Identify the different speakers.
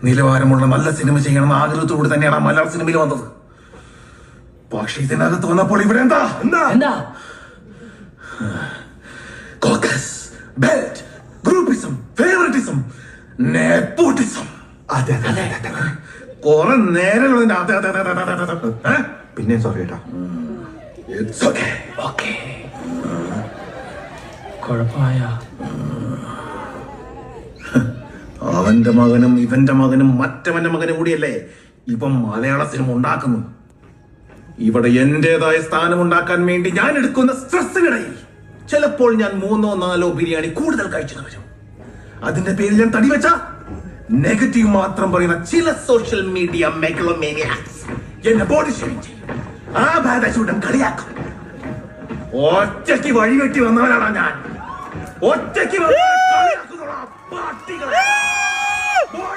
Speaker 1: നിലവാരമുള്ള നല്ല സിനിമ ചെയ്യണമെന്ന ആഗ്രഹത്തോട് തന്നെയാണ് ആ മലയാള സിനിമയിൽ വന്നത്. പക്ഷെ ഇതിനകത്ത് വന്നപ്പോൾ ഇവിടെ എന്താ എന്താ
Speaker 2: എന്താ
Speaker 1: caucus, belt, groupism, favouritism, nepotism.
Speaker 3: അതെ
Speaker 1: കുറെ നേരം
Speaker 3: പിന്നെ സോറി ഏട്ടാ.
Speaker 2: ഓക്കേ കുഴപ്പമായ
Speaker 1: അവന്റെ മകനും ഇവന്റെ മകനും മറ്റവന്റെ മകനും കൂടിയല്ലേ ഇപ്പം മലയാള സിനിമ ഉണ്ടാക്കുന്നു. ഇവിടെ എന്റേതായ സ്ഥാനം ഉണ്ടാക്കാൻ വേണ്ടി ഞാൻ എടുക്കുന്ന സ്ട്രെസ്സിനിടയിൽ ചിലപ്പോൾ ഞാൻ 3-4 ബിരിയാണി കൂടുതൽ കഴിച്ചു വരും. അതിന്റെ പേരിൽ ഞാൻ തടി വെച്ച നെഗറ്റീവ് മാത്രം പറയുന്ന ചില സോഷ്യൽ മീഡിയ മെഗലോമേനിയാക്സ് എന്നെ ബോഡി ഷേമിംഗ് ചെയ്യും. ആ ബാധചൂടൻ കളിയാക്കും. ഒറ്റയ്ക്ക് വഴിവെട്ടി വന്നവനാണ് ഞാൻ. ഒറ്റയ്ക്ക്